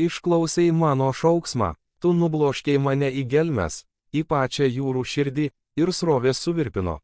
išklausei mano šauksmą, tu nubloškei mane į gelmes, į pačią jūrų širdį, ir srovės suvirpino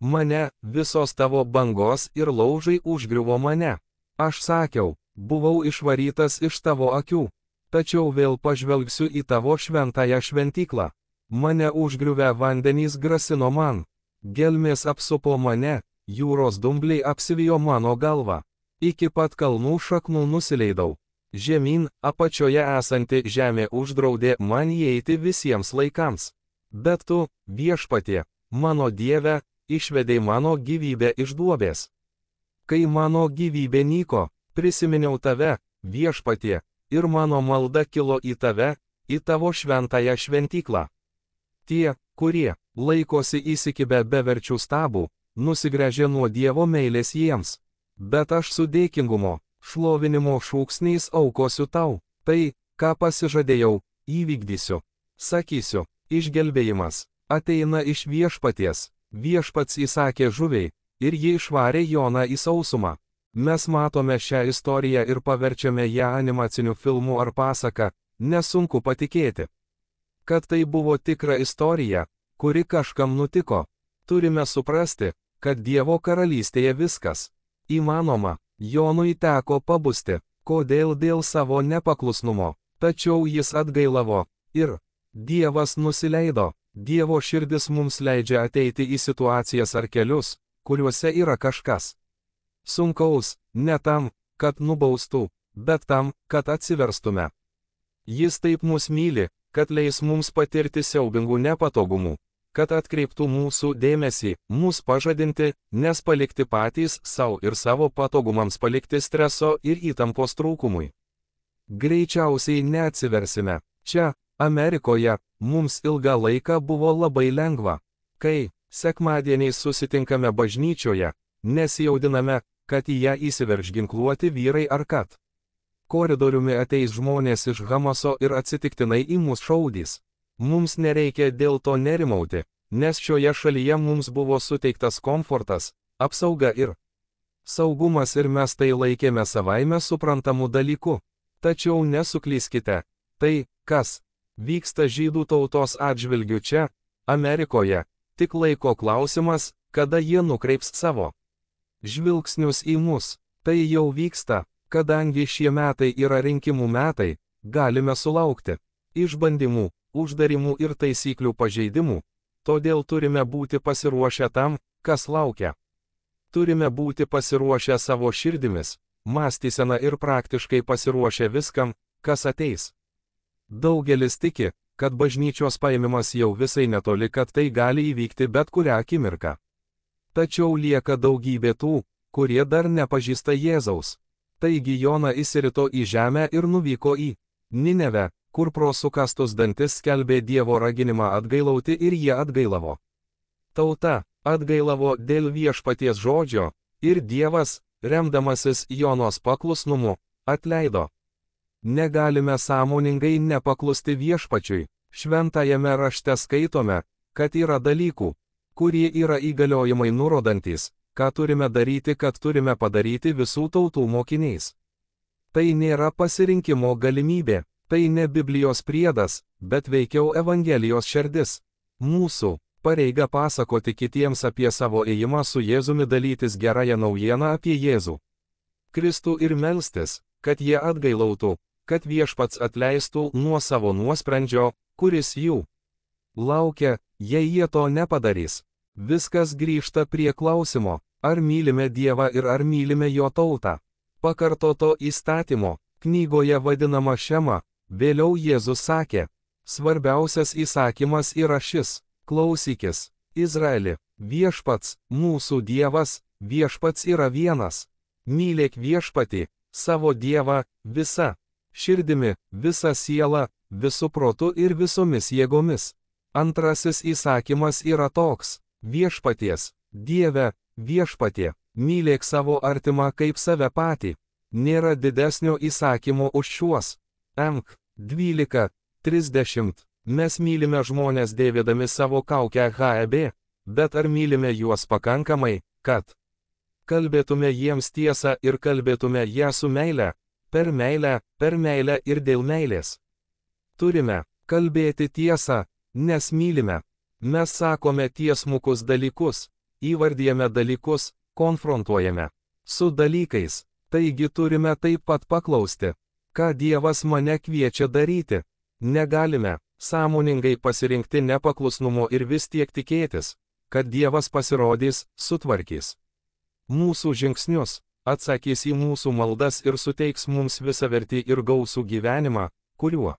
mane, visos tavo bangos ir laužai užgriuvo mane. Aš sakiau, buvau išvarytas iš tavo akių, tačiau vėl pažvelgsiu į tavo šventąją šventyklą. Mane užgriuvę vandenys grasino man, gelmės apsupo mane, jūros dumbliai apsivijo mano galvą. Iki pat kalnų šaknų nusileidau. Žemyn, apačioje esanti žemė uždraudė man įeiti visiems laikams. Bet tu, viešpatie, mano Dieve, išvedei mano gyvybę iš duobės. Kai mano gyvybė nyko, prisiminiau tave, viešpatie, ir mano malda kilo į tave, į tavo šventąją šventyklą. Tie, kurie laikosi įsikibę beverčių stabų, nusigręžė nuo Dievo meilės jiems. Bet aš su dėkingumo, šlovinimo šūksniais aukosiu tau, tai, ką pasižadėjau, įvykdysiu. Sakysiu, išgelbėjimas ateina iš viešpaties. Viešpats įsakė žuviai, ir ji išvarė Joną į sausumą. Mes matome šią istoriją ir paverčiame ją animaciniu filmu ar pasaka, nesunku patikėti, kad tai buvo tikra istorija, kuri kažkam nutiko. Turime suprasti, kad Dievo karalystėje viskas įmanoma. Jonui teko pabusti, kodėl dėl savo nepaklusnumo, tačiau jis atgailavo, ir Dievas nusileido. Dievo širdis mums leidžia ateiti į situacijas ar kelius, kuriuose yra kažkas sunkaus, ne tam, kad nubaustų, bet tam, kad atsiverstume. Jis taip mus myli, kad leis mums patirti siaubingų nepatogumų, kad atkreiptų mūsų dėmesį, mus pažadinti, nes palikti patys savo ir savo patogumams palikti streso ir įtampos trūkumui. Greičiausiai neatsiversime. Čia, Amerikoje, mums ilgą laiką buvo labai lengva. Kai sekmadieniais susitinkame bažnyčioje, nesijaudiname, kad į ją įsiverž ginkluoti vyrai ar kad koridoriumi ateis žmonės iš Hamaso ir atsitiktinai į mus šaudys. Mums nereikia dėl to nerimauti, nes šioje šalyje mums buvo suteiktas komfortas, apsauga ir saugumas ir mes tai laikėme savaime suprantamų dalykų. Tačiau nesuklyskite, tai, kas vyksta žydų tautos atžvilgiu čia, Amerikoje, tik laiko klausimas, kada jie nukreips savo žvilgsnius į mus. Tai jau vyksta, kadangi šie metai yra rinkimų metai, galime sulaukti išbandymų, uždarimų ir taisyklių pažeidimų, todėl turime būti pasiruošę tam, kas laukia. Turime būti pasiruošę savo širdimis, mąstysena ir praktiškai pasiruošę viskam, kas ateis. Daugelis tiki, kad bažnyčios paėmimas jau visai netoli, kad tai gali įvykti bet kurią akimirką. Tačiau lieka daugybė tų, kurie dar nepažįsta Jėzaus. Taigi Jona įsirito į žemę ir nuvyko į Ninevę, kur pro sukastus dantis skelbė Dievo raginimą atgailauti ir jie atgailavo. Tauta atgailavo dėl viešpaties žodžio, ir Dievas, remdamasis Jonos paklusnumu, atleido. Negalime sąmoningai nepaklusti viešpačiui. Šventajame rašte skaitome, kad yra dalykų, kurie yra įgaliojimai nurodantys, ką turime daryti, kad turime padaryti visų tautų mokiniais. Tai nėra pasirinkimo galimybė, tai ne Biblijos priedas, bet veikiau Evangelijos šerdis. Mūsų pareiga pasakoti kitiems apie savo ėjimą su Jėzumi, dalytis gerąją naujieną apie Jėzų Kristų ir melstis, kad jie atgailautų, kad viešpats atleistų nuo savo nuosprendžio, kuris jų laukia, jei jie to nepadarys. Viskas grįžta prie klausimo, ar mylime Dievą ir ar mylime jo tautą. Pakartoto įstatymo knygoje vadinama Šema, vėliau Jėzus sakė, svarbiausias įsakymas yra šis: klausykis, Izraeli, viešpats, mūsų Dievas, viešpats yra vienas. Mylėk viešpatį, savo Dievą, visa širdimi, visa siela, visu protu ir visomis jėgomis. Antrasis įsakymas yra toks: viešpaties, Dieve, viešpatie, mylėk savo artimą kaip save patį. Nėra didesnio įsakymo už šiuos. Mk 12:30. Mes mylime žmonės dėvėdami savo kaukę HEB, bet ar mylime juos pakankamai, kad kalbėtume jiems tiesą ir kalbėtume ją su meile? per meilę ir dėl meilės. Turime kalbėti tiesą, nes mylime. Mes sakome tiesmukus dalykus, įvardyjame dalykus, konfrontuojame su dalykais. Taigi turime taip pat paklausti, ką Dievas mane kviečia daryti. Negalime sąmoningai pasirinkti nepaklusnumo ir vis tiek tikėtis, kad Dievas pasirodys, sutvarkys mūsų žingsnius, atsakys į mūsų maldas ir suteiks mums visavertį ir gausų gyvenimą, kuriuo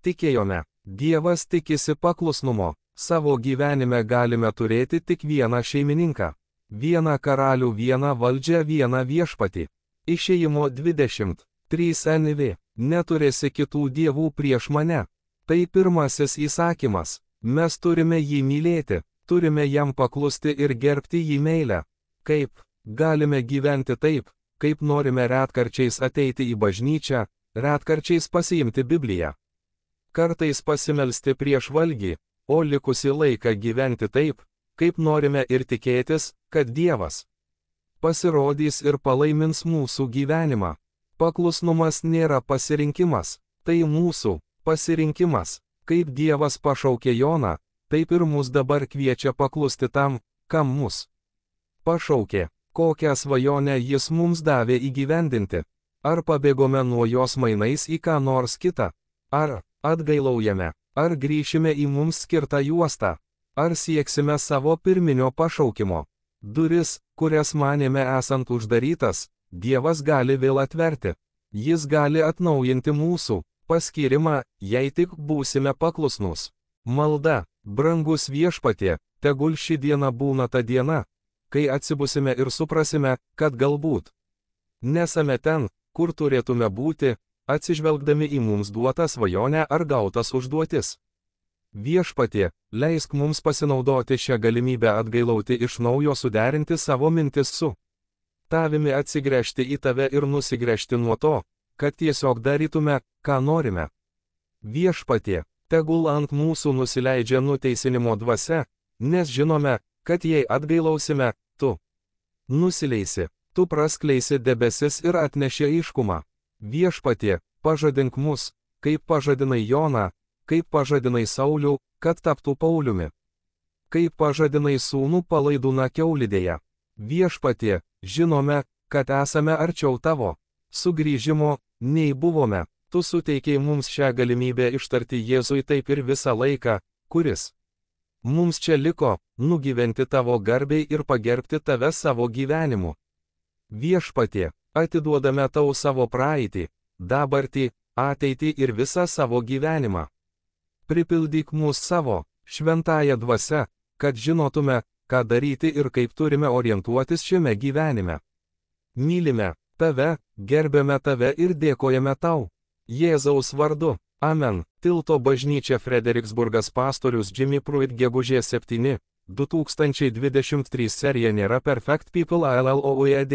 tikėjome. Dievas tikisi paklusnumo. Savo gyvenime galime turėti tik vieną šeimininką. Vieną karalių, vieną valdžią, vieną viešpatį. Išėjimo 23 NV. Neturėsi kitų dievų prieš mane. Tai pirmasis įsakymas. Mes turime jį mylėti, turime jam paklusti ir gerbti jį meilę. Kaip galime gyventi taip, kaip norime retkarčiais ateiti į bažnyčią, retkarčiais pasiimti Bibliją. Kartais pasimelsti prieš valgį, o likusį laiką gyventi taip, kaip norime ir tikėtis, kad Dievas pasirodys ir palaimins mūsų gyvenimą. Paklusnumas nėra pasirinkimas, tai mūsų pasirinkimas. Kaip Dievas pašaukė Joną, taip ir mus dabar kviečia paklusti tam, kam mus pašaukė. Kokią svajonę jis mums davė įgyvendinti? Ar pabėgome nuo jos mainais į ką nors kitą? Ar atgailaujame? Ar grįšime į mums skirtą juostą? Ar sieksime savo pirminio pašaukimo? Duris, kurias manėme esant uždarytas, Dievas gali vėl atverti. Jis gali atnaujinti mūsų paskyrimą, jei tik būsime paklusnus. Malda, brangus viešpatie, tegul ši diena būna ta diena, kai atsibusime ir suprasime, kad galbūt nesame ten, kur turėtume būti, atsižvelgdami į mums duotą svajonę ar gautas užduotis. Viešpatie, leisk mums pasinaudoti šią galimybę atgailauti iš naujo, suderinti savo mintis su tavimi, atsigręžti į tave ir nusigręžti nuo to, kad tiesiog darytume, ką norime. Viešpatie, tegul ant mūsų nusileidžia nuteisinimo dvasia, nes žinome, kad jei atgailausime, tu nusileisi, tu praskleisi debesis ir atneši aiškumą. Viešpatie, pažadink mus, kaip pažadinai Joną, kaip pažadinai Saulių, kad taptų Pauliumi. Kaip pažadinai sūnų Palaidūną kiaulidėje. Viešpatie, žinome, kad esame arčiau tavo sugrįžimo, nei buvome. Tu suteikiai mums šią galimybę ištarti Jėzui taip ir visą laiką, kuris mums čia liko, nugyventi tavo garbei ir pagerbti tave savo gyvenimu. Viešpatie, atiduodame tau savo praeitį, dabartį, ateitį ir visą savo gyvenimą. Pripildyk mus savo šventąją dvasią, kad žinotume, ką daryti ir kaip turime orientuotis šiame gyvenime. Mylime tave, gerbėme tave ir dėkojame tau. Jėzaus vardu. Amen. Tilto bažnyčia Frederiksburgas, pastorius Jimmy Pruitt, gegužės 7, 2023 serija nėra Perfect People LLOUED.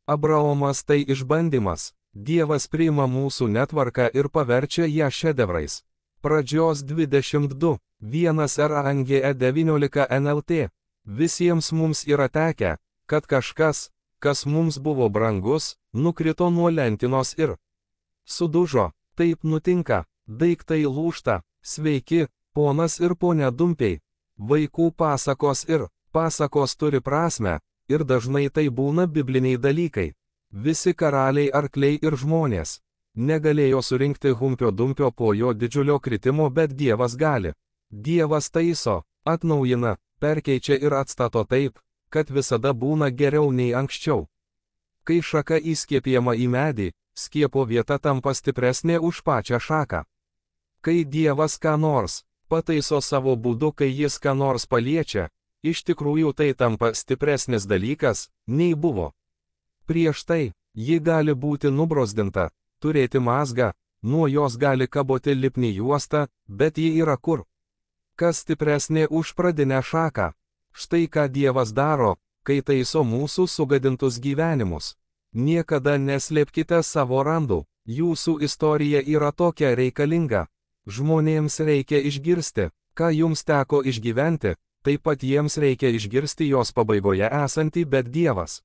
Abraomas tai išbandymas. Dievas priima mūsų netvarką ir paverčia ją šedevrais. Pradžios 22, 1 RANGE 19 NLT. Visiems mums yra tekę, kad kažkas, kas mums buvo brangus, nukrito nuo lentynos ir sudužo. Taip nutinka, daiktai lūžta. Sveiki, ponas ir ponia Dumpiai. Vaikų pasakos ir pasakos turi prasmę, ir dažnai tai būna bibliniai dalykai. Visi karaliai, arkliai ir žmonės negalėjo surinkti Humpio Dumpio po jo didžiulio kritimo, bet Dievas gali. Dievas taiso, atnaujina, perkeičia ir atstato taip, kad visada būna geriau nei anksčiau. Kai šaka įskiepijama į medį, skiepo vieta tampa stipresnė už pačią šaką. Kai Dievas ką nors pataiso savo būdu, kai jis ką nors paliečia, iš tikrųjų tai tampa stipresnis dalykas, nei buvo. Prieš tai, ji gali būti nubrozdinta, turėti mazgą, nuo jos gali kaboti lipni juosta, bet ji yra kur kas stipresnė už pradinę šaką. Štai ką Dievas daro, kai taiso mūsų sugadintus gyvenimus. Niekada neslėpkite savo randų, jūsų istorija yra tokia reikalinga. Žmonėms reikia išgirsti, ką jums teko išgyventi, taip pat jiems reikia išgirsti jos pabaigoje esantį bet Dievas.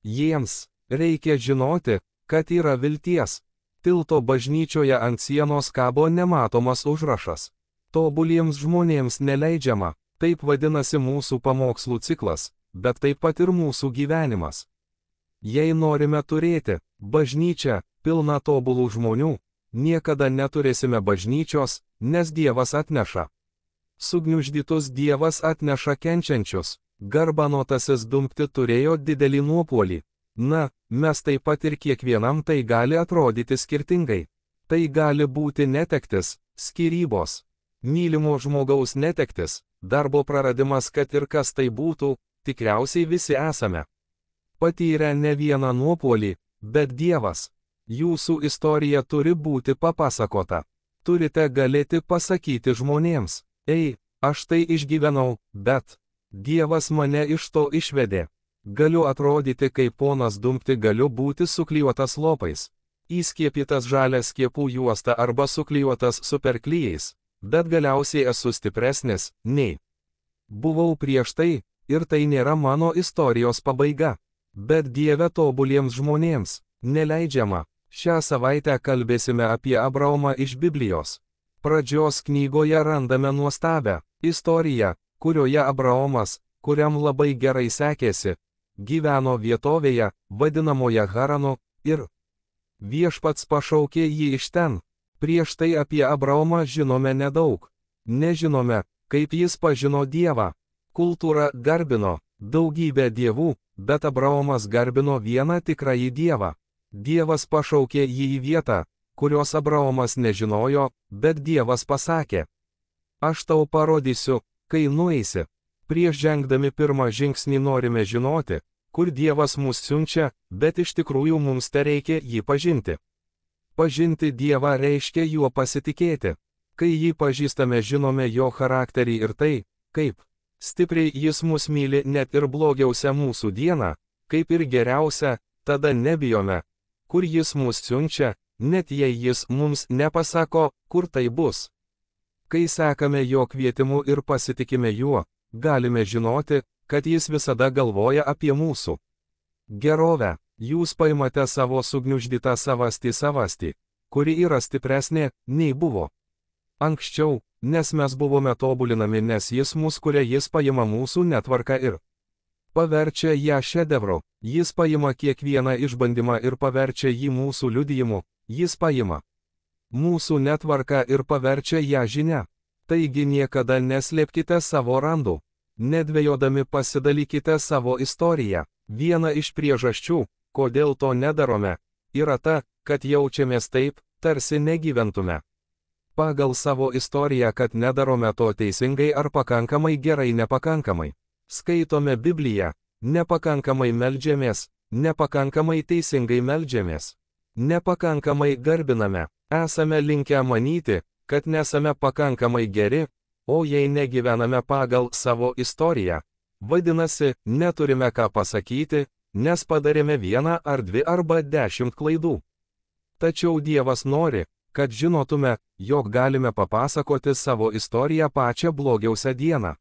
Jiems reikia žinoti, kad yra vilties. Tilto bažnyčioje ant sienos kabo nematomas užrašas. Tobuliems žmonėms neleidžiama, taip vadinasi mūsų pamokslų ciklas, bet taip pat ir mūsų gyvenimas. Jei norime turėti bažnyčią, pilną tobulų žmonių, niekada neturėsime bažnyčios, nes Dievas atneša. Sugniuždytus Dievas atneša kenčiančius, garbanotasis Dumpti turėjo didelį nuopuolį. Na, mes taip pat ir kiekvienam tai gali atrodyti skirtingai. Tai gali būti netektis, skyrybos, mylimo žmogaus netektis, darbo praradimas, kad ir kas tai būtų, tikriausiai visi esame patyrę ne vieną nuopuolį, bet Dievas. Jūsų istorija turi būti papasakota. Turite galėti pasakyti žmonėms, ei, aš tai išgyvenau, bet Dievas mane iš to išvedė. Galiu atrodyti kaip ponas Dumpti, galiu būti suklijuotas lopais, įskiepytas žalia skiepų juosta arba suklijuotas superklijais, bet galiausiai esu stipresnis nei buvau prieš tai, ir tai nėra mano istorijos pabaiga. Bet Dieve tobuliems žmonėms neleidžiama. Šią savaitę kalbėsime apie Abraomą iš Biblijos. Pradžios knygoje randame nuostabią istoriją, kurioje Abraomas, kuriam labai gerai sekėsi, gyveno vietovėje, vadinamoje Haranu, ir Viešpats pašaukė jį iš ten. Prieš tai apie Abraomą žinome nedaug. Nežinome, kaip jis pažino Dievą. Kultūra garbino daugybę dievų, bet Abraomas garbino vieną tikrąjį Dievą. Dievas pašaukė jį į vietą, kurios Abraomas nežinojo, bet Dievas pasakė: aš tau parodysiu, kai nueisi. Prieš žengdami pirmą žingsnį norime žinoti, kur Dievas mus siunčia, bet iš tikrųjų mums tereikia jį pažinti. Pažinti Dievą reiškia juo pasitikėti. Kai jį pažįstame, žinome jo charakterį ir tai, kaip stipriai jis mus myli net ir blogiausią mūsų dieną, kaip ir geriausią, tada nebijome, kur jis mus siunčia, net jei jis mums nepasako, kur tai bus. Kai sekame jo kvietimu ir pasitikime juo, galime žinoti, kad jis visada galvoja apie mūsų gerovę. Jūs paimate savo sugniuždytą savastį, kuri yra stipresnė, nei buvo anksčiau, nes mes buvome tobulinami, nes jis mus kuria, jis paima mūsų netvarką ir paverčia ją šedevru. Jis paima kiekvieną išbandymą ir paverčia jį mūsų liudijimu. Jis paima mūsų netvarką ir paverčia ją žinia. Taigi niekada neslėpkite savo randų. Nedvejodami pasidalykite savo istoriją. Viena iš priežasčių, kodėl to nedarome, yra ta, kad jaučiamės taip, tarsi negyventume pagal savo istoriją, kad nedarome to teisingai ar pakankamai gerai. Nepakankamai skaitome Bibliją, nepakankamai meldžiamės, nepakankamai teisingai meldžiamės, nepakankamai garbiname, esame linkę manyti, kad nesame pakankamai geri, o jei negyvename pagal savo istoriją, vadinasi, neturime ką pasakyti, nes padarėme 1 ar 2 arba 10 klaidų. Tačiau Dievas nori, kad žinotume, jog galime papasakoti savo istoriją pačią blogiausią dieną.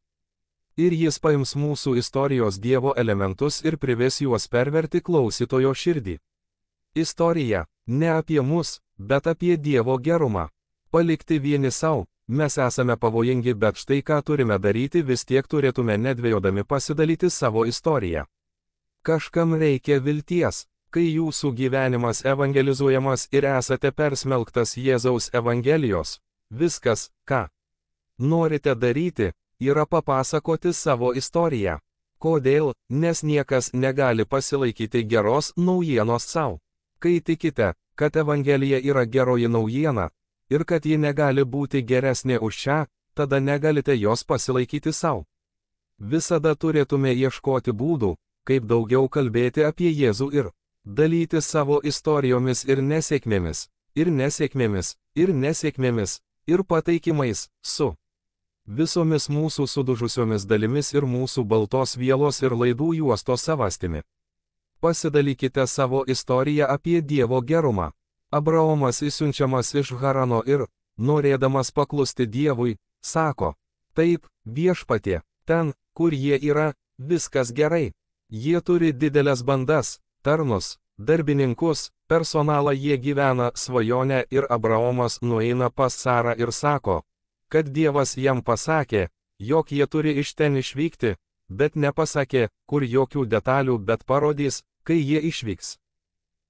Ir jis paims mūsų istorijos Dievo elementus ir prives juos perverti klausytojo širdį. Istorija ne apie mus, bet apie Dievo gerumą. Palikti vieni savo, mes esame pavojingi, bet štai ką turime daryti, vis tiek turėtume nedvejodami pasidalyti savo istoriją. Kažkam reikia vilties. Kai jūsų gyvenimas evangelizuojamas ir esate persmelktas Jėzaus Evangelijos, viskas, ką norite daryti, yra papasakoti savo istoriją. Kodėl? Nes niekas negali pasilaikyti geros naujienos savo. Kai tikite, kad Evangelija yra geroji naujiena ir kad ji negali būti geresnė už šią, tada negalite jos pasilaikyti savo. Visada turėtume ieškoti būdų, kaip daugiau kalbėti apie Jėzų ir dalyti savo istorijomis ir nesėkmėmis, ir pataikimais, su visomis mūsų sudužusiomis dalimis ir mūsų baltos vielos ir laidų juostos savastimi. Pasidalykite savo istoriją apie Dievo gerumą. Abraomas išsiunčiamas iš Harano ir, norėdamas paklusti Dievui, sako: taip, Viešpatie, ten, kur jie yra, viskas gerai. Jie turi didelės bandas, tarnus, darbininkus, personalą jie gyvena svajonę ir Abraomas nueina pas Sarą ir sako, kad Dievas jam pasakė, jog jie turi iš ten išvykti, bet nepasakė, kur jokių detalių, bet parodys, kai jie išvyks.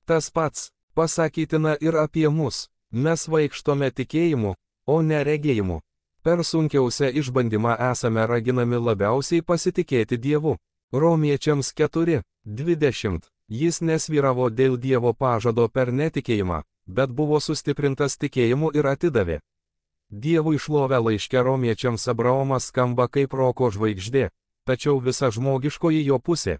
Tas pats pasakytina ir apie mus, mes vaikštome tikėjimu, o ne regėjimu. Per sunkiausią išbandymą esame raginami labiausiai pasitikėti Dievu. Romiečiams 4:20. Jis nesvyravo dėl Dievo pažado per netikėjimą, bet buvo sustiprintas tikėjimu ir atidavė. Dievui šlovę laiške Romiečiams Abraomas skamba kaip roko žvaigždė, tačiau visa žmogiškoji jo pusė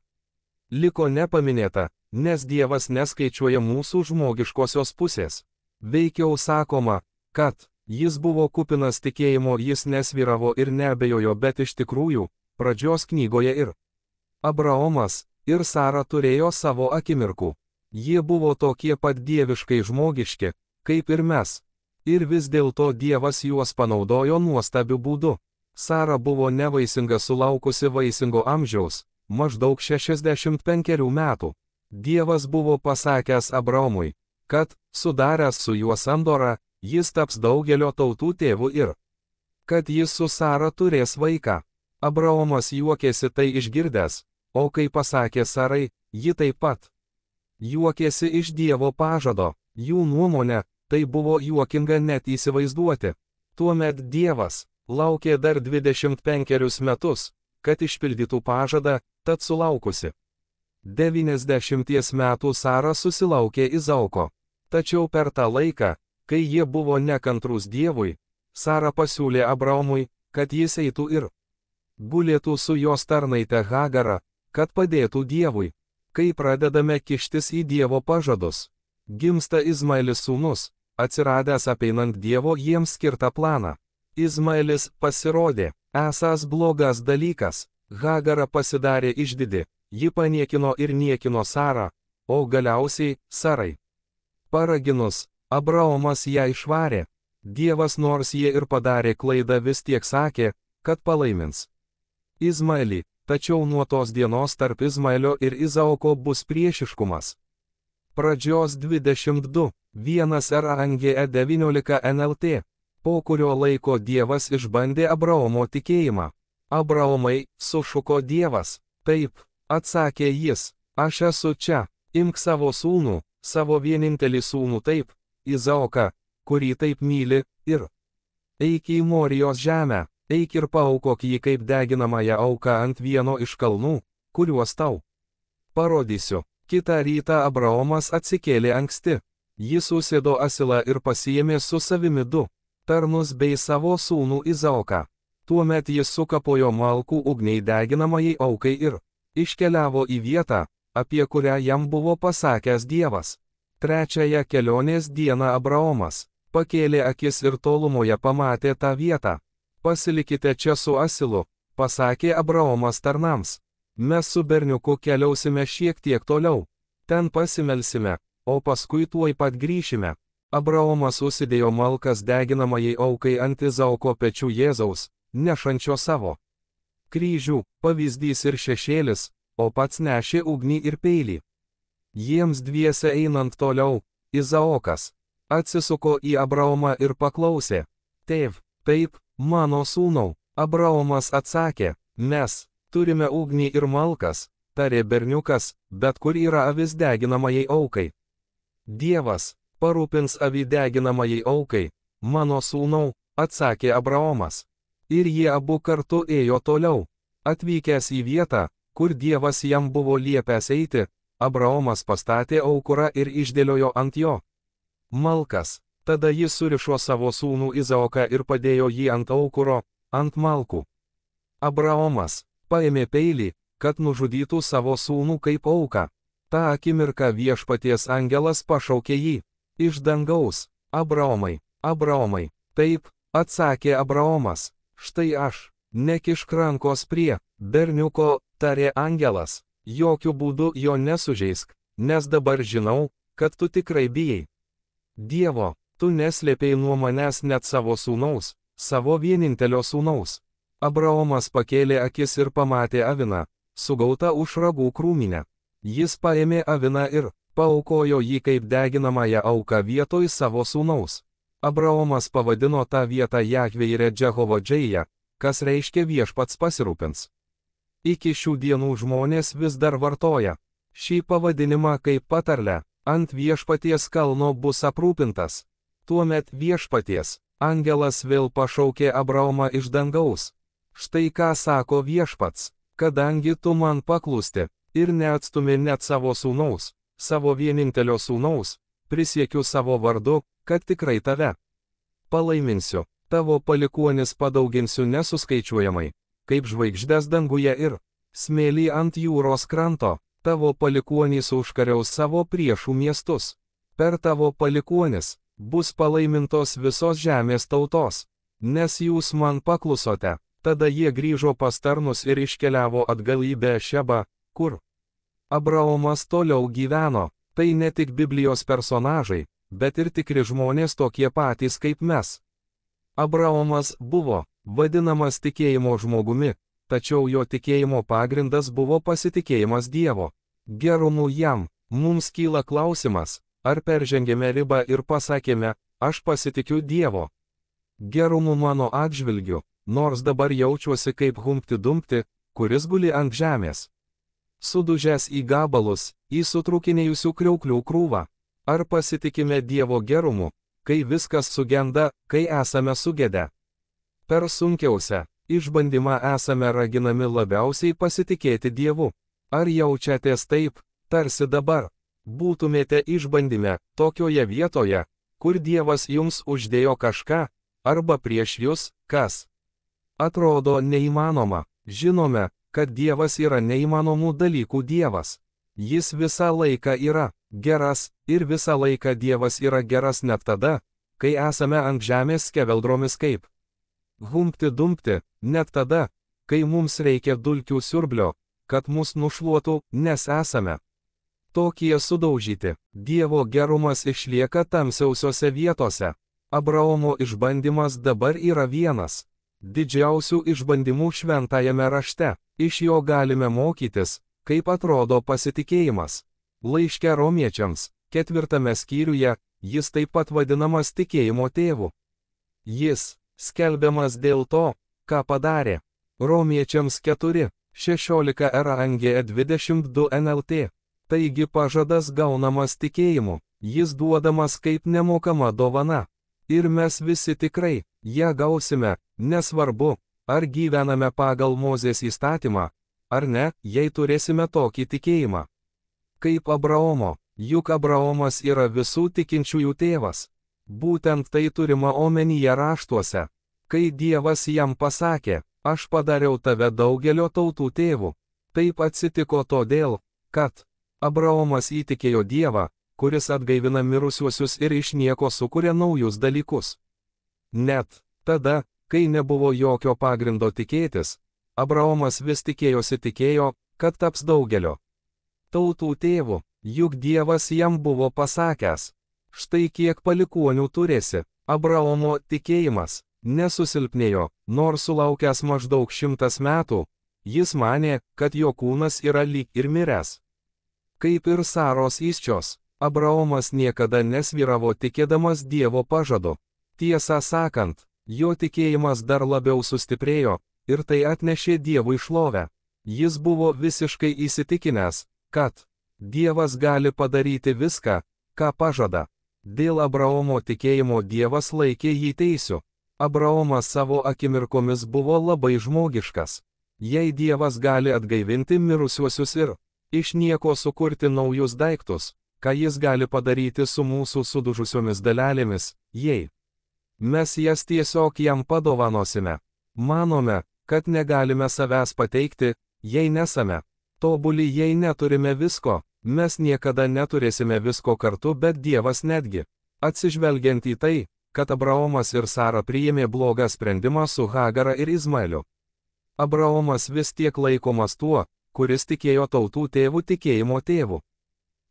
liko nepaminėta, nes Dievas neskaičiuoja mūsų žmogiškosios pusės. Veikiau sakoma, kad jis buvo kupinas tikėjimo, jis nesvyravo ir neabejojo, bet iš tikrųjų, pradžios knygoje ir Abraomas ir Sara turėjo savo akimirkų. Jie buvo tokie pat dieviškai žmogiški, kaip ir mes. Ir vis dėlto Dievas juos panaudojo nuostabiu būdu. Sara buvo nevaisinga sulaukusi vaisingo amžiaus, maždaug 65 metų. Dievas buvo pasakęs Abraomui, kad, sudaręs su juo sandorą, jis taps daugelio tautų tėvu ir kad jis su Sara turės vaiką. Abraomas juokėsi tai išgirdęs, o kai pasakė Sarai, ji taip pat juokėsi iš Dievo pažado. Jų nuomonė, tai buvo juokinga net įsivaizduoti. Tuomet Dievas laukė dar 25 metus, kad išpildytų pažadą, tad sulaukusi 90 metų Sara susilaukė Izaoko. Tačiau per tą laiką, kai jie buvo nekantrūs Dievui, Sara pasiūlė Abraomui, kad jis eitų ir gulėtų su jos tarnaite Hagara, kad padėtų Dievui. Kai pradedame kištis į Dievo pažadus, gimsta Izmaelis sūnus, atsiradęs apeinant Dievo jiems skirtą planą. Izmaelis pasirodė esąs blogas dalykas, Hagara pasidarė išdidi, ji paniekino ir niekino Sarą, o galiausiai Sarai paraginus, Abraomas ją išvarė. Dievas, nors jie ir padarė klaidą, vis tiek sakė, kad palaimins Izmaelį, tačiau nuo tos dienos tarp Izmaelio ir Izaoko bus priešiškumas. Pradžios 22:1 RANGE 19 NLT. Po kurio laiko Dievas išbandė Abraomo tikėjimą. Abraomai, sušuko Dievas. Taip, atsakė jis, aš esu čia, imk savo sūnų, savo vienintelį sūnų, taip, Izaoką, kurį taip myli, ir eik į Morijos žemę, eik ir paaukok jį kaip deginamąją auką ant vieno iš kalnų, kuriuos tau parodysiu. Kitą rytą Abraomas atsikėlė anksti. Jis susėdo asilą ir pasiėmė su savimi 2 tarnus bei savo sūnų Izaoką. Tuomet jis sukapojo malkų ugniai deginamajai aukai ir iškeliavo į vietą, apie kurią jam buvo pasakęs Dievas. Trečiąją kelionės dieną Abraomas pakėlė akis ir tolumoje pamatė tą vietą. Pasilikite čia su asilu, pasakė Abraomas tarnams. Mes su berniuku keliausime šiek tiek toliau. Ten pasimelsime, o paskui tuoj pat grįšime. Abraomas užsidėjo malkas deginamajai aukai ant Izaoko pečių Jėzaus, nešančio savo kryžių, pavyzdys ir šešėlis, o pats nešė ugnį ir peilį. Jiems dviese einant toliau, Izaokas atsisuko į Abraomą ir paklausė, tėv, taip, mano sūnau. Abraomas atsakė, mes turime ugnį ir malkas, tarė berniukas, bet kur yra avis deginamajai aukai? Dievas parūpins avį deginamajai aukai, mano sūnau, atsakė Abraomas. Ir jie abu kartu ėjo toliau. Atvykęs į vietą, kur Dievas jam buvo liepęs eiti, Abraomas pastatė aukurą ir išdėliojo ant jo malkas. Tada jis surišo savo sūnų Izaoką ir padėjo jį ant aukuro, ant malkų. Abraomas paėmė peilį, kad nužudytų savo sūnų kaip auką. Ta akimirka viešpaties angelas pašaukė jį iš dangaus. Abraomai, Abraomai. Taip, atsakė Abraomas, štai aš. Nekišk rankos prie berniuko, tarė angelas. Jokių būdų jo nesužeisk, nes dabar žinau, kad tu tikrai bijai Dievo. Tu neslėpei nuo manęs net savo sūnaus, savo vienintelio sūnaus. Abraomas pakėlė akis ir pamatė aviną, sugautą už ragų krūminę. Jis paėmė aviną ir paaukojo jį kaip deginamąją auką vietoj savo sūnaus. Abraomas pavadino tą vietą Jahveire Džehovo Džeija, kas reiškia viešpats pasirūpins. Iki šių dienų žmonės vis dar vartoja šį pavadinimą kaip patarlę: ant viešpaties kalno bus aprūpintas. Tuomet viešpaties angelas vėl pašaukė Abraomą iš dangaus. Štai ką sako viešpats: kadangi tu man paklusti ir neatstumi net savo sūnaus, savo vienintelio sūnaus, prisiekiu savo vardu, kad tikrai tave palaiminsiu, tavo palikuonis padauginsiu nesuskaičiuojamai, kaip žvaigždės danguje ir smėlį ant jūros kranto, tavo palikuonys užkariaus savo priešų miestus. Per tavo palikuonis bus palaimintos visos žemės tautos, nes jūs man paklusote. Tada jie grįžo pas tarnus ir iškeliavo atgal į Bešebą, kur Abraomas toliau gyveno. Tai ne tik Biblijos personažai, bet ir tikri žmonės tokie patys kaip mes. Abraomas buvo vadinamas tikėjimo žmogumi, tačiau jo tikėjimo pagrindas buvo pasitikėjimas Dievo gerumu jam. Mums kyla klausimas, ar peržengėme ribą ir pasakėme: aš pasitikiu Dievo gerumu mano atžvilgiu, nors dabar jaučiuosi kaip Humpti Dumpti, kuris guli ant žemės, sudužęs į gabalus, į sutrūkinėjusių kriauklių krūvą. Ar pasitikime Dievo gerumu, kai viskas sugenda, kai esame sugedę? Per sunkiausią išbandymą esame raginami labiausiai pasitikėti Dievu. Ar jaučiatės taip, tarsi dabar būtumėte išbandyme, tokioje vietoje, kur Dievas jums uždėjo kažką, arba prieš jūs, kas atrodo neįmanoma? Žinome, kad Dievas yra neįmanomų dalykų Dievas. Jis visą laiką yra geras, ir visą laiką Dievas yra geras net tada, kai esame ant žemės skeveldromis kaip Humpti Dumpti, net tada, kai mums reikia dulkių siurblio, kad mus nušluotų, nes esame tokie sudaužyti. Dievo gerumas išlieka tamsiausiose vietose. Abraomo išbandymas dabar yra vienas didžiausių išbandymų šventajame rašte. Iš jo galime mokytis, kaip atrodo pasitikėjimas. Laiške Romiečiams, 4 skyriuje, jis taip pat vadinamas tikėjimo tėvu. Jis skelbiamas dėl to, ką padarė. Romiečiams 4:16 RANGE 22 NLT. Taigi pažadas gaunamas tikėjimu, jis duodamas kaip nemokama dovana. Ir mes visi tikrai ją gausime, nesvarbu, ar gyvename pagal Mozės įstatymą, ar ne, jei turėsime tokį tikėjimą. Kaip Abraomo, juk Abraomas yra visų tikinčiųjų tėvas. Būtent tai turima omenyje raštuose, kai Dievas jam pasakė: aš padariau tave daugelio tautų tėvu. Taip atsitiko todėl, kad Abraomas įtikėjo Dievą, kuris atgaivina mirusiuosius ir iš nieko sukuria naujus dalykus. Net tada, kai nebuvo jokio pagrindo tikėtis, Abraomas vis tikėjo, kad taps daugelio tautų tėvu, juk Dievas jam buvo pasakęs: štai kiek palikuonių turėsi. Abraomo tikėjimas nesusilpnėjo, nors sulaukęs maždaug 100 metų, jis manė, kad jo kūnas yra lyg ir miręs. Kaip ir Saros įsčios, Abraomas niekada nesvyravo tikėdamas Dievo pažadu. Tiesą sakant, jo tikėjimas dar labiau sustiprėjo, ir tai atnešė Dievui šlovę. Jis buvo visiškai įsitikinęs, kad Dievas gali padaryti viską, ką pažada. Dėl Abraomo tikėjimo Dievas laikė jį teisiu. Abraomas savo akimirkomis buvo labai žmogiškas. Jei Dievas gali atgaivinti mirusiuosius ir iš nieko sukurti naujus daiktus, ką jis gali padaryti su mūsų sudužusiomis dalelėmis, jei mes jas tiesiog jam padovanosime. Manome, kad negalime savęs pateikti, jei nesame tobuli, jei neturime visko. Mes niekada neturėsime visko kartu, bet Dievas netgi, atsižvelgiant į tai, kad Abraomas ir Sara priėmė blogą sprendimą su Hagara ir Izmaeliu. Abraomas vis tiek laikomas tuo, kuris tikėjo tautų tėvų tikėjimo tėvu.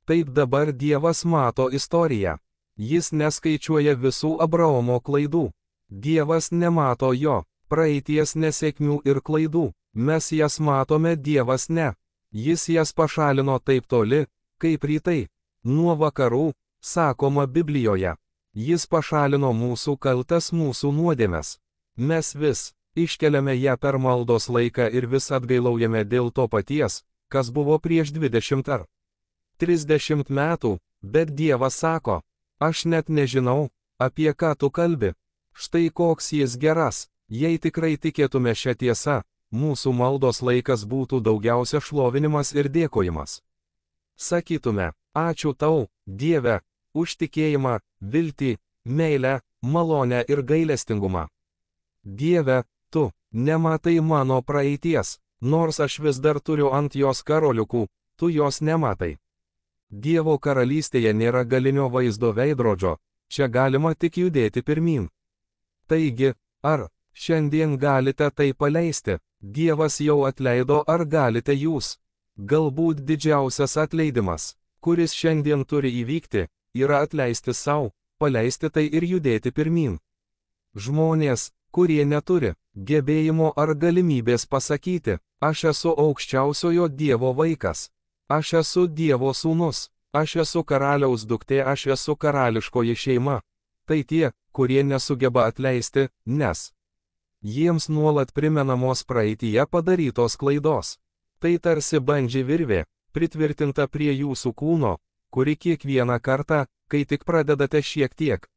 Taip dabar Dievas mato istoriją. Jis neskaičiuoja visų Abraomo klaidų. Dievas nemato jo praeities nesėkmių ir klaidų. Mes jas matome, Dievas ne. Jis jas pašalino taip toli, kaip rytai. Nuo vakarų, sakoma Biblijoje. Jis pašalino mūsų kaltes, mūsų nuodėmes. Mes vis iškeliame ją per maldos laiką ir vis atgailaujame dėl to paties, kas buvo prieš 20 ar 30 metų, bet Dievas sako, aš net nežinau, apie ką tu kalbi. Štai koks jis geras, jei tikrai tikėtume šią tiesą, mūsų maldos laikas būtų daugiausia šlovinimas ir dėkojimas. Sakytume, ačiū tau, Dieve, už tikėjimą, viltį, meilę, malonę ir gailestingumą. Dieve, tu nematai mano praeities, nors aš vis dar turiu ant jos karoliukų, tu jos nematai. Dievo karalystėje nėra galinio vaizdo veidrodžio, čia galima tik judėti pirmyn. Taigi, ar šiandien galite tai paleisti? Dievas jau atleido, ar galite jūs? Galbūt didžiausias atleidimas, kuris šiandien turi įvykti, yra atleisti savo, paleisti tai ir judėti pirmyn. Žmonės, kurie neturi gebėjimo ar galimybės pasakyti, aš esu aukščiausiojo Dievo vaikas, aš esu Dievo sūnus, aš esu karaliaus duktė, aš esu karališkoji šeima. Tai tie, kurie nesugeba atleisti, nes jiems nuolat primenamos praeityje padarytos klaidos. Tai tarsi bandži virvė, pritvirtinta prie jūsų kūno, kuri kiekvieną kartą, kai tik pradedate šiek tiek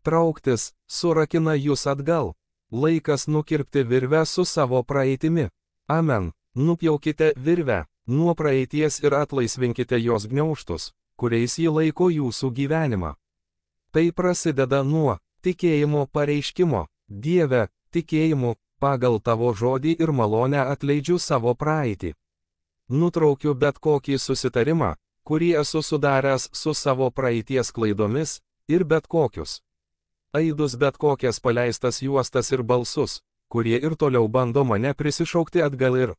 trauktis, surakina jūs atgal. Laikas nukirpti virvę su savo praeitimi. Amen. Nupjaukite virvę nuo praeities ir atlaisvinkite jos gniaužtus, kuriais ji laiko jūsų gyvenimą. Tai prasideda nuo tikėjimo pareiškimo. Dieve, tikėjimu, pagal tavo žodį ir malonę atleidžiu savo praeitį. Nutraukiu bet kokį susitarimą, kurį esu sudaręs su savo praeities klaidomis, ir bet kokius aidus, bet kokias paleistas juostas ir balsus, kurie ir toliau bando mane prisišaukti atgal ir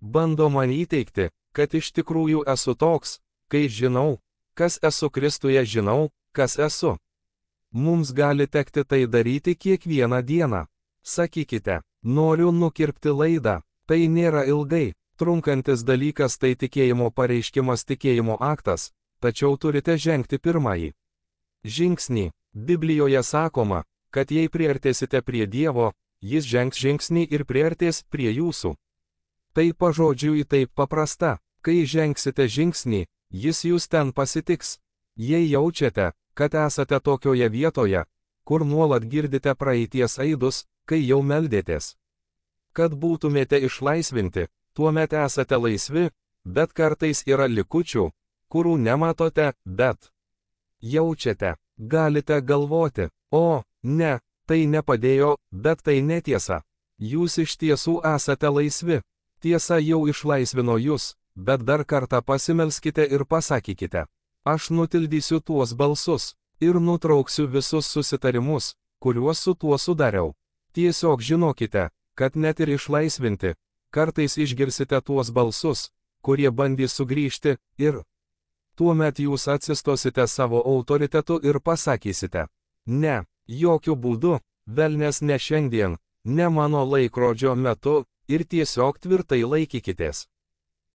bando man įteikti, kad iš tikrųjų esu toks, kai žinau, kas esu Kristuje, žinau, kas esu. Mums gali tekti tai daryti kiekvieną dieną. Sakykite, noriu nukirpti laidą. Tai nėra ilgai trunkantis dalykas, tai tikėjimo pareiškimas, tikėjimo aktas, tačiau turite žengti pirmąjį žingsnį. Biblijoje sakoma, kad jei priartėsite prie Dievo, jis žengs žingsnį ir priartės prie jūsų. Tai pažodžiui taip paprasta, kai žengsite žingsnį, jis jūs ten pasitiks. Jei jaučiate, kad esate tokioje vietoje, kur nuolat girdite praeities aidus, kai jau meldėtės kad būtumėte išlaisvinti, tuomet esate laisvi, bet kartais yra likučių, kurių nematote, bet jaučiate. Galite galvoti, o, ne, tai nepadėjo, bet tai netiesa. Jūs iš tiesų esate laisvi. Tiesa jau išlaisvino jūs, bet dar kartą pasimelskite ir pasakykite. Aš nutildysiu tuos balsus ir nutrauksiu visus susitarimus, kuriuos su tuo sudariau. Tiesiog žinokite, kad net ir išlaisvinti, kartais išgirsite tuos balsus, kurie bandys sugrįžti, ir tuomet jūs atsistosite savo autoritetu ir pasakysite, ne, jokių būdų, velnias ne šiandien, ne mano laikrodžio metu, ir tiesiog tvirtai laikykitės.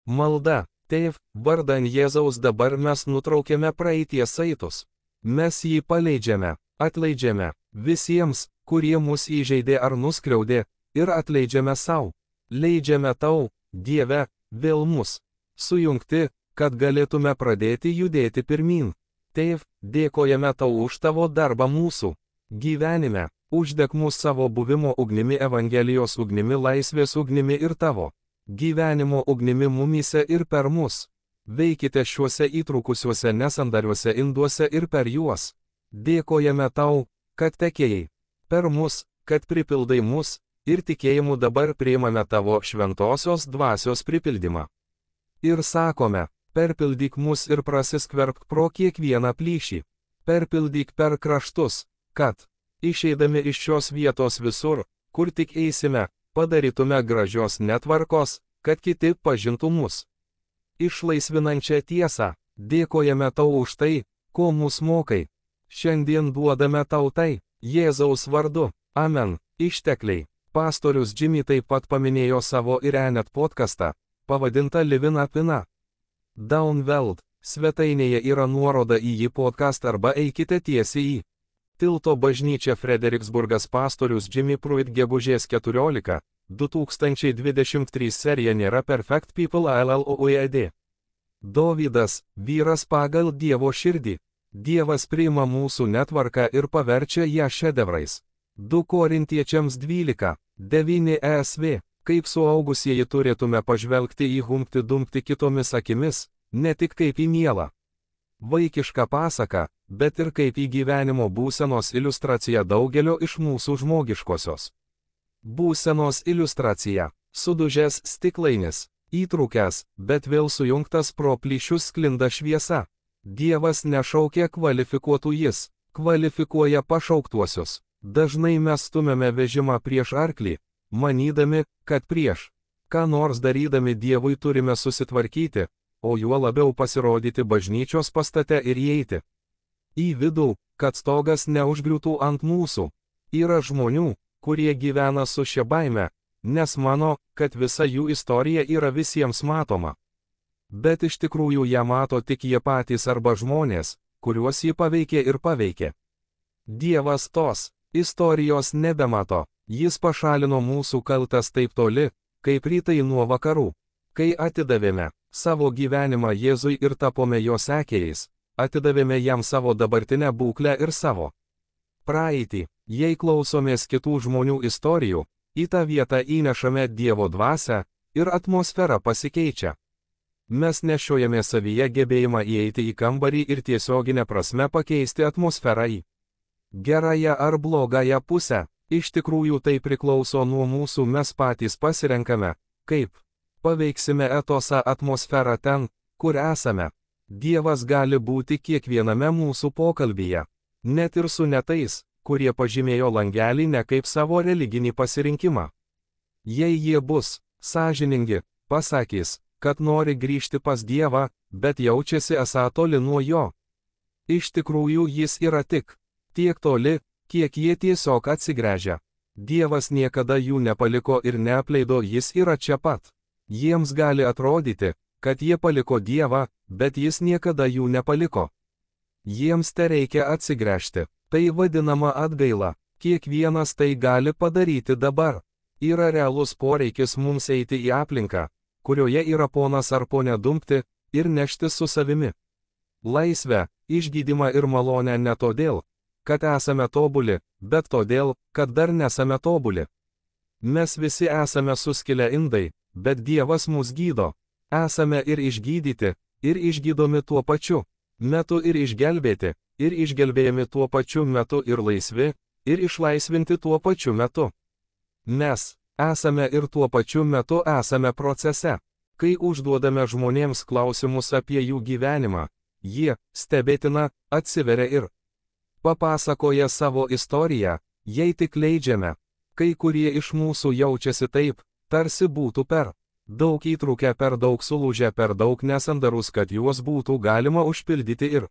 Malda. Tėv, vardan Jėzaus dabar mes nutraukėme praeities saitus. Mes jį paleidžiame, atleidžiame visiems, kurie mus įžeidė ar nuskriaudė, ir atleidžiame savo. Leidžiame tau, Dieve, vėl mus sujungti, kad galėtume pradėti judėti pirmyn. Tėv, dėkojame tau už tavo darbą mūsų gyvenime, uždek mus savo buvimo ugnimi, Evangelijos ugnimi, laisvės ugnimi ir tavo gyvenimo ugnimi mumyse ir per mus. Veikite šiuose įtrūkusiuose nesandariuose induose ir per juos. Dėkojame tau, kad tekėjai per mus, kad pripildai mus, ir tikėjimu dabar priimame tavo šventosios dvasios pripildymą. Ir sakome, perpildyk mus ir prasiskverbk pro kiekvieną plyšį. Perpildyk per kraštus, kad, išeidami iš šios vietos visur, kur tik eisime, padarytume gražios netvarkos, kad kiti pažintų mus. Išlaisvinančią tiesą, dėkojame tau už tai, ko mus mokai. Šiandien duodame tau tai, Jėzaus vardu. Amen. Ištekliai. Pastorius Jimmy taip pat paminėjo savo ir Enet podcastą, pavadintą Living Up in a Down World. Svetainėje yra nuoroda į jį podcast arba eikite tiesiai į Tilto bažnyčią Frederiksburgas pastorius Jimmy Pruitt gegužės 14, 2023 serija nėra Perfect People LLOED. Dovydas, vyras pagal Dievo širdį. Dievas priima mūsų netvarką ir paverčia ją šedevrais. 2 Korintiečiams 12, 9 ESV. Kaip suaugusieji turėtume pažvelgti į Humpty Dumpty kitomis akimis, ne tik kaip į mielą vaikišką pasaką, bet ir kaip į gyvenimo būsenos iliustraciją daugelio iš mūsų žmogiškosios būsenos iliustracija. Sudužęs stiklainis, įtrūkęs, bet vėl sujungtas pro plyšius sklinda šviesa. Dievas nešaukia kvalifikuotų, jis kvalifikuoja pašauktuosius. Dažnai mes stumėme vežimą prieš arklį, manydami, kad prieš ką nors darydami Dievui turime susitvarkyti, o juo labiau pasirodyti bažnyčios pastate ir įeiti į vidų, kad stogas neužgriūtų ant mūsų. Yra žmonių, kurie gyvena su šia baime, nes mano, kad visa jų istorija yra visiems matoma. Bet iš tikrųjų ją mato tik jie patys arba žmonės, kuriuos jį paveikė ir paveikė. Dievas tos istorijos nebemato, jis pašalino mūsų kaltas taip toli, kaip rytai nuo vakarų. Kai atidavėme savo gyvenimą Jėzui ir tapome jo sekėjais, atidavėme jam savo dabartinę būklę ir savo praeitį. Jei klausomės kitų žmonių istorijų, į tą vietą įnešame Dievo dvasią ir atmosfera pasikeičia. Mes nešiojame savyje gebėjimą įeiti į kambarį ir tiesioginę prasme pakeisti atmosferą į gerąją ar blogąją pusę. Iš tikrųjų tai priklauso nuo mūsų, mes patys pasirenkame, kaip paveiksime etosą atmosferą ten, kur esame. Dievas gali būti kiekviename mūsų pokalbyje, net ir su netais, kurie pažymėjo langelį ne kaip savo religinį pasirinkimą. Jei jie bus sąžiningi, pasakys, kad nori grįžti pas Dievą, bet jaučiasi esą toli nuo jo. Iš tikrųjų jis yra tik tiek toli, kiek jie tiesiog atsigręžia. Dievas niekada jų nepaliko ir neapleido, jis yra čia pat. Jiems gali atrodyti, kad jie paliko Dievą, bet jis niekada jų nepaliko. Jiems tereikia atsigręžti. Tai vadinama atgaila. Kiekvienas tai gali padaryti dabar. Yra realus poreikis mums eiti į aplinką, kurioje yra ponas ar ponė Dumpty, ir nešti su savimi laisvę, išgydymą ir malonę ne todėl, kad esame tobuli, bet todėl, kad dar nesame tobuli. Mes visi esame suskilę indai, bet Dievas mus gydo. Esame ir išgydyti, ir išgydomi tuo pačiu metu ir išgelbėti, ir išgelbėjami tuo pačiu metu ir laisvi, ir išlaisvinti tuo pačiu metu. Mes esame ir tuo pačiu metu esame procese. Kai užduodame žmonėms klausimus apie jų gyvenimą, jie, stebėtina, atsiveria ir papasakoja savo istoriją, jei tik leidžiame. Kai kurie iš mūsų jaučiasi taip, tarsi būtų per daug įtrūkę, per daug sulūžę, per daug nesandarus, kad juos būtų galima užpildyti ir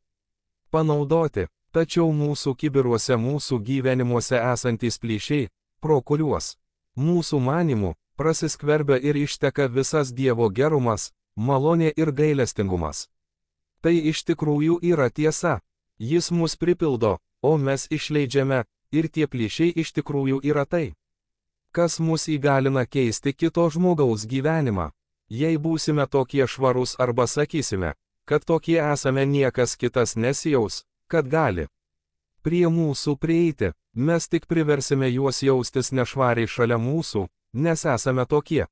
panaudoti. Tačiau mūsų kibiruose, mūsų gyvenimuose esantys plyšiai, pro kuriuos mūsų manimų prasiskverbia ir išteka visas Dievo gerumas, malonė ir gailestingumas. Tai iš tikrųjų yra tiesa. Jis mus pripildo, o mes išleidžiame, ir tie plyšiai iš tikrųjų yra tai, kas mus įgalina keisti kito žmogaus gyvenimą. Jei būsime tokie švarūs arba sakysime, kad tokie esame, niekas kitas nesijaus, kad gali prie mūsų prieiti, mes tik priversime juos jaustis nešvariai šalia mūsų, nes esame tokie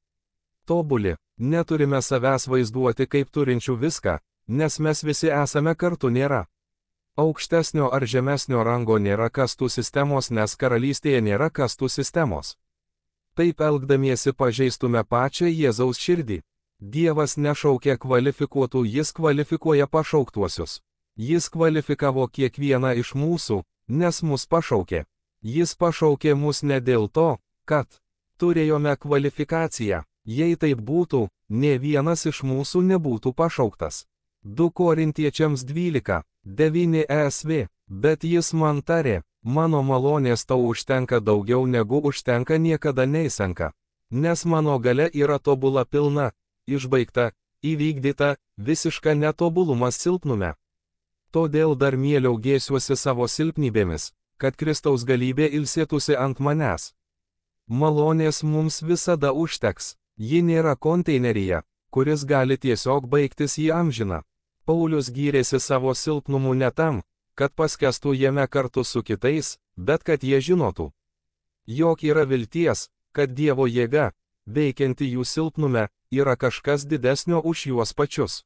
tobuli. Neturime savęs vaizduoti kaip turinčių viską, nes mes visi esame kartu. Nėra aukštesnio ar žemesnio rango, nėra kastų sistemos, nes karalystėje nėra kastų sistemos. Taip elgdamiesi pažeistume pačią Jėzaus širdį. Dievas nešaukia kvalifikuotų, jis kvalifikuoja pašauktuosius. Jis kvalifikavo kiekvieną iš mūsų, nes mus pašaukė. Jis pašaukė mus ne dėl to, kad turėjome kvalifikaciją. Jei taip būtų, nė vienas iš mūsų nebūtų pašauktas. 2 Korintiečiams 12, 9 ESV. Bet jis man tarė, mano malonės tau užtenka, daugiau negu užtenka niekada neįsenka. Nes mano galia yra tobula, pilna, išbaigta, įvykdyta, visiška netobulumas silpnume. Todėl dar mieliau gėsiuosi savo silpnybėmis, kad Kristaus galybė ilsėtųsi ant manęs. Malonės mums visada užteks, ji nėra konteineryje, kuris gali tiesiog baigtis į amžiną. Paulius gyrėsi savo silpnumu ne tam, kad paskestų jame kartu su kitais, bet kad jie žinotų, jog yra vilties, kad Dievo jėga, veikianti jų silpnume, yra kažkas didesnio už juos pačius.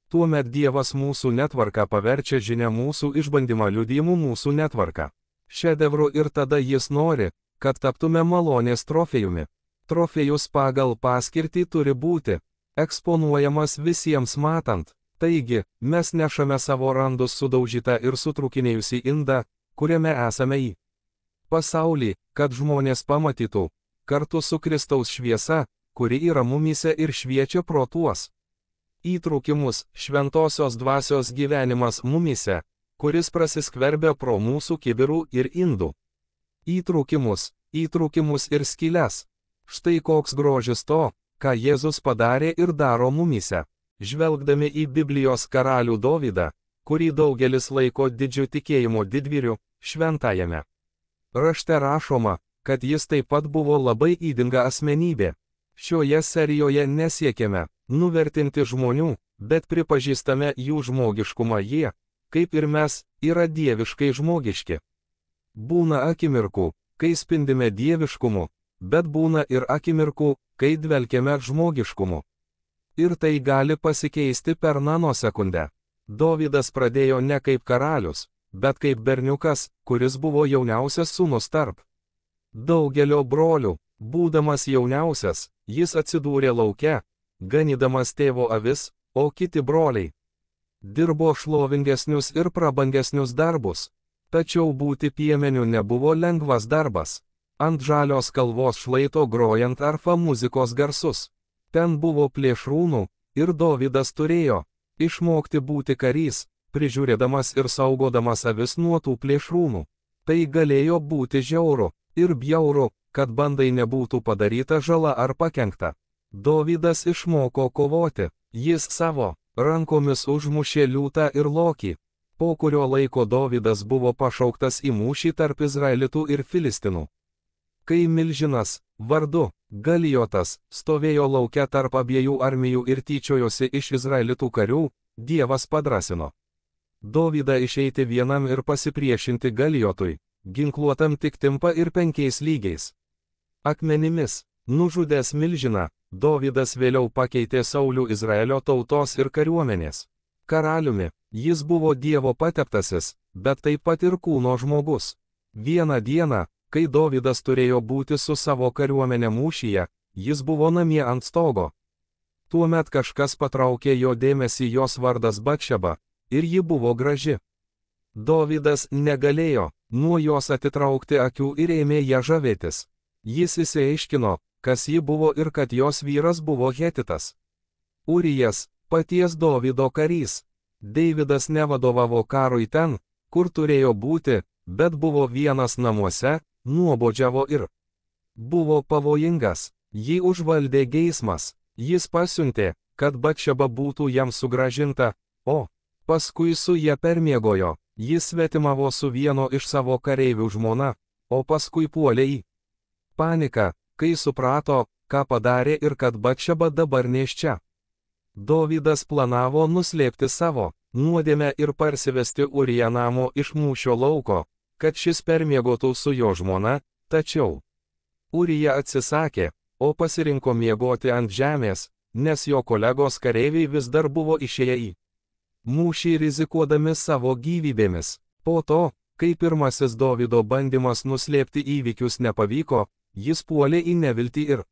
Tuomet Dievas mūsų netvarką paverčia žinia mūsų išbandymą liudijimu mūsų netvarką. Šedevru ir tada jis nori, kad taptume malonės trofėjumi. Trofėjus pagal paskirtį turi būti eksponuojamas visiems matant. Taigi, mes nešame savo randus sudaužytą ir sutrukinėjusį indą, kuriame esame į pasaulį, kad žmonės pamatytų, kartu su Kristaus šviesa, kuri yra mumyse ir šviečia pro tuos įtrūkimus, šventosios dvasios gyvenimas mumyse, kuris prasiskverbia pro mūsų kibirų ir indų. Įtrūkimus ir skyles. Štai koks grožis to, ką Jėzus padarė ir daro mumyse. Žvelgdami į Biblijos karalių Dovydą, kurį daugelis laiko didžiu tikėjimo didvyriu, šventajame rašte rašoma, kad jis taip pat buvo labai ydinga asmenybė. Šioje serijoje nesiekėme nuvertinti žmonių, bet pripažįstame jų žmogiškumą. Jie, kaip ir mes, yra dieviškai žmogiški. Būna akimirkų, kai spindime dieviškumu, bet būna ir akimirkų, kai dvelkiame žmogiškumu. Ir tai gali pasikeisti per nanosekundę. Dovydas pradėjo ne kaip karalius, bet kaip berniukas, kuris buvo jauniausias sūnus tarp daugelio brolių. Būdamas jauniausias, jis atsidūrė lauke, ganydamas tėvo avis, o kiti broliai dirbo šlovingesnius ir prabangesnius darbus. Tačiau būti piemeniu nebuvo lengvas darbas. Ant žalios kalvos šlaito grojant arfa muzikos garsus. Ten buvo plėšrūnų, ir Dovydas turėjo išmokti būti karys, prižiūrėdamas ir saugodamas avis nuo tų plėšrūnų. Tai galėjo būti žiauru ir bjauru, kad bandai nebūtų padaryta žala ar pakenkta. Dovydas išmoko kovoti, jis savo rankomis užmušė liūtą ir lokį, po kurio laiko Dovydas buvo pašauktas į mūšį tarp izraelitų ir filistinų. Kai milžinas, vardu Galijotas, stovėjo lauke tarp abiejų armijų ir tyčiojosi iš izraelitų karių, Dievas padrasino Dovydą išeiti vienam ir pasipriešinti Galijotui, ginkluotam tik timpa ir 5 lygiais akmenimis. Nužudęs milžiną, Dovydas vėliau pakeitė Saulių Izraelio tautos ir kariuomenės karaliumi. Jis buvo Dievo pateptasis, bet taip pat ir kūno žmogus. Vieną dieną, kai Dovydas turėjo būti su savo kariuomenė mūšyje, jis buvo namie ant stogo. Tuomet kažkas patraukė jo dėmesį, jos vardas Batšeba, ir ji buvo graži. Dovydas negalėjo nuo jos atitraukti akių ir ėmė ją žavėtis. Jis išsiaiškino, kas ji buvo ir kad jos vyras buvo hetitas. Urijas, paties Dovydo karys. Deividas nevadovavo karui ten, kur turėjo būti, bet buvo vienas namuose, nuobodžiavo ir buvo pavojingas. Jį užvaldė geismas. Jis pasiuntė, kad Batšeba būtų jam sugrąžinta, o paskui su ja permiegojo. Jis svetimavo su vieno iš savo kareivių žmona, o paskui puolė į paniką, kai suprato, ką padarė ir kad Batšeba dabar nėščia. Dovydas planavo nuslėpti savo nuodėmę ir parsivesti Uriją namo iš mūšio lauko, kad šis permiegotų su jo žmona, tačiau Urija atsisakė, o pasirinko miegoti ant žemės, nes jo kolegos kareiviai vis dar buvo išėję į mūšį rizikuodami savo gyvybėmis. Po to, kai pirmasis Dovydo bandymas nuslėpti įvykius nepavyko, jis puolė į neviltį ir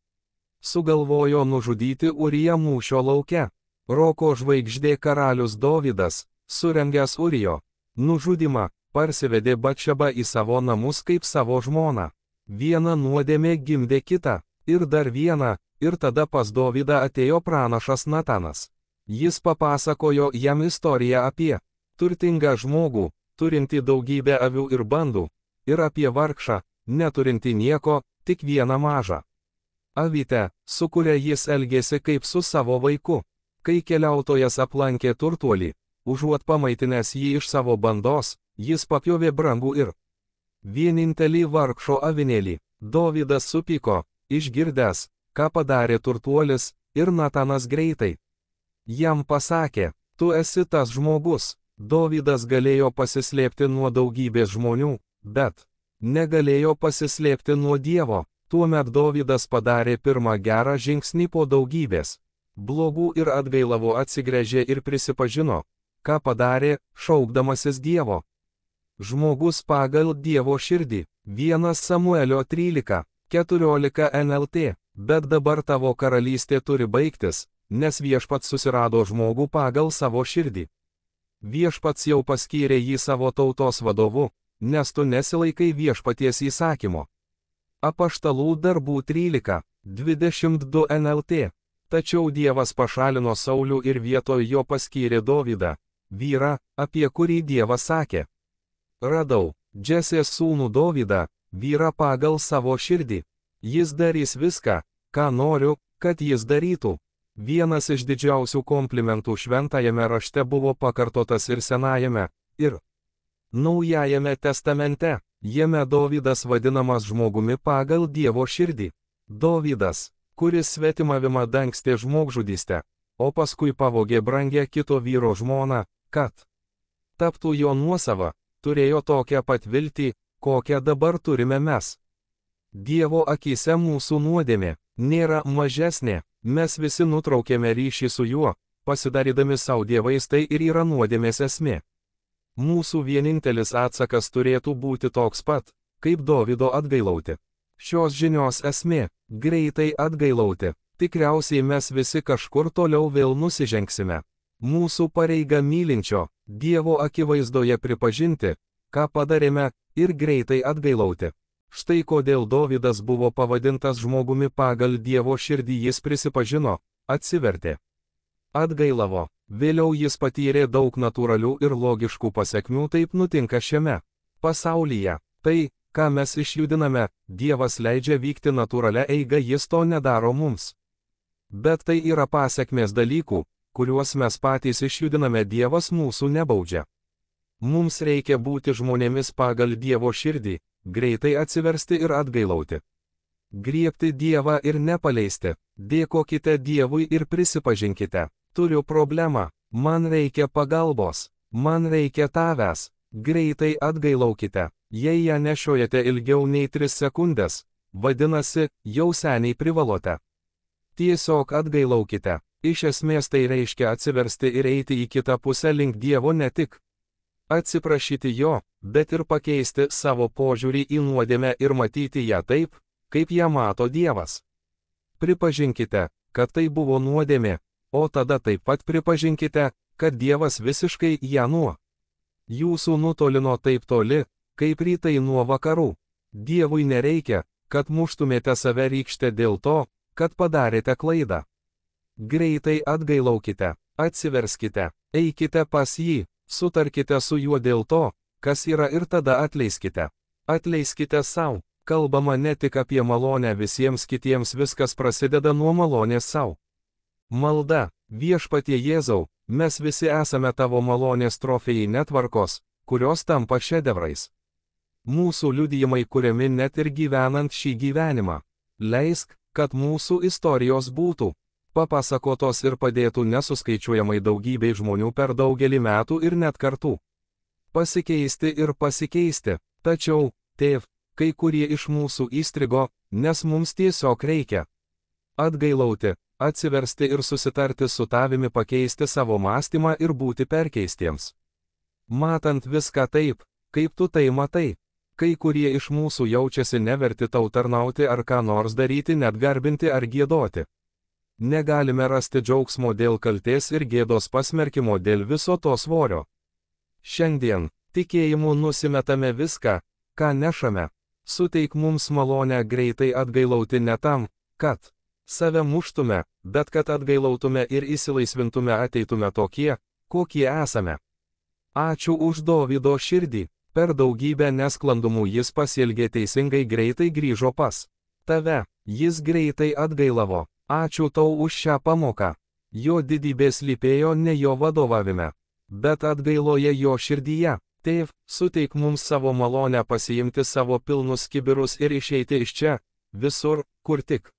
sugalvojo nužudyti Uriją mūšio lauke. Roko žvaigždė karalius Dovydas, surengęs Urijo nužudymą, parsivedė Batšebą į savo namus kaip savo žmoną. Viena nuodėmė gimdė kitą, ir dar vieną, ir tada pas Dovydą atėjo pranašas Natanas. Jis papasakojo jam istoriją apie turtingą žmogų, turintį daugybę avių ir bandų, ir apie vargšą, neturintį nieko, tik vieną mažą avytę, su kuria jis elgėsi kaip su savo vaiku. Kai keliautojas aplankė turtuolį, užuot pamaitinęs jį iš savo bandos, jis papjovė brangų ir vienintelį vargšo avinėlį. Dovydas supyko, išgirdęs, ką padarė turtuolis, ir Natanas greitai jam pasakė, tu esi tas žmogus. Dovydas galėjo pasislėpti nuo daugybės žmonių, bet negalėjo pasislėpti nuo Dievo. Tuomet Dovydas padarė pirmą gerą žingsnį po daugybės blogų ir atgailavo, atsigręžė ir prisipažino, ką padarė, šaukdamasis Dievo. Žmogus pagal Dievo širdį. 1 Samuelio 13:14 NLT. Bet dabar tavo karalystė turi baigtis, nes viešpats susirado žmogų pagal savo širdį. Viešpats jau paskyrė jį savo tautos vadovu, nes tu nesilaikai viešpaties įsakymo. Apaštalų darbų 13:22 NLT. Tačiau Dievas pašalino Saulių ir vietoj jo paskyrė Dovydą, vyrą, apie kurį Dievas sakė: radau Džesės sūnų Dovydą, vyrą pagal savo širdį. Jis darys viską, ką noriu, kad jis darytų. Vienas iš didžiausių komplimentų šventajame rašte buvo pakartotas ir Senajame, ir Naujajame testamente. Jame Dovydas vadinamas žmogumi pagal Dievo širdį. Dovydas, kuris svetimavimą dangstė žmogžudystę, o paskui pavogė brangę kito vyro žmoną, kad taptų jo nuosava, turėjo tokią pat viltį, kokią dabar turime mes. Dievo akyse mūsų nuodėmė nėra mažesnė, mes visi nutraukėme ryšį su juo, pasidarydami savo dievais, tai ir yra nuodėmės esmė. Mūsų vienintelis atsakas turėtų būti toks pat, kaip Dovydo atgailauti. Šios žinios esmė - greitai atgailauti. Tikriausiai mes visi kažkur toliau vėl nusižengsime. Mūsų pareiga mylinčio Dievo akivaizdoje pripažinti, ką padarėme, ir greitai atgailauti. Štai kodėl Dovydas buvo pavadintas žmogumi pagal Dievo širdį. Jis prisipažino, atsivertė, atgailavo. Vėliau jis patyrė daug natūralių ir logiškų pasekmių. Taip nutinka šiame pasaulyje. Tai, ką mes išjudiname, Dievas leidžia vykti natūralia eiga, jis to nedaro mums. Bet tai yra pasekmės dalykų, kuriuos mes patys išjudiname, Dievas mūsų nebaudžia. Mums reikia būti žmonėmis pagal Dievo širdį, greitai atsiversti ir atgailauti. Griebti Dievą ir nepaleisti. Dėkokite Dievui ir prisipažinkite: turiu problemą, man reikia pagalbos, man reikia tavęs. Greitai atgailaukite. Jei ją nešiojate ilgiau nei 3 sekundės, vadinasi, jau seniai privalote. Tiesiog atgailaukite. Iš esmės tai reiškia atsiversti ir eiti į kitą pusę link Dievo, ne tik atsiprašyti jo, bet ir pakeisti savo požiūrį į nuodėmę ir matyti ją taip, kaip ją mato Dievas. Pripažinkite, kad tai buvo nuodėmė, o tada taip pat pripažinkite, kad Dievas visiškai ją nuo jūsų nutolino taip toli, kaip rytai nuo vakarų. Dievui nereikia, kad muštumėte save rykšte dėl to, kad padarėte klaidą. Greitai atgailaukite, atsiverskite, eikite pas jį, sutarkite su juo dėl to, kas yra, ir tada atleiskite. Atleiskite savo. Kalbama ne tik apie malonę visiems kitiems, viskas prasideda nuo malonės savo. Malda: viešpatie Jėzau, mes visi esame tavo malonės trofėjai, netvarkos, kurios tampa šedevrais. Mūsų liudijimai kuriami net ir gyvenant šį gyvenimą. Leisk, kad mūsų istorijos būtų papasakotos ir padėtų nesuskaičiuojamai daugybei žmonių per daugelį metų ir net kartų. Pasikeisti ir pasikeisti. Tačiau, tėv, kai kurie iš mūsų įstrigo, nes mums tiesiog reikia atgailauti, atsiversti ir susitarti su tavimi, pakeisti savo mąstymą ir būti perkeistiems. Matant viską taip, kaip tu tai matai. Kai kurie iš mūsų jaučiasi neverti tau tarnauti ar ką nors daryti, net garbinti ar giedoti. Negalime rasti džiaugsmo dėl kaltės ir gėdos pasmerkimo dėl viso to svorio. Šiandien, tikėjimu nusimetame viską, ką nešame. Suteik mums malonę greitai atgailauti, ne tam, kad save muštume, bet kad atgailautume ir įsilaisvintume, ateitume tokie, kokie esame. Ačiū už Dovydo širdį. Per daugybę nesklandumų jis pasielgė teisingai, greitai grįžo pas tave. Jis greitai atgailavo. Ačiū tau už šią pamoką. Jo didybė slypėjo ne jo vadovavime, bet atgailoje jo širdyje. Tėv, suteik mums savo malonę pasiimti savo pilnus kibirus ir išeiti iš čia, visur, kur tik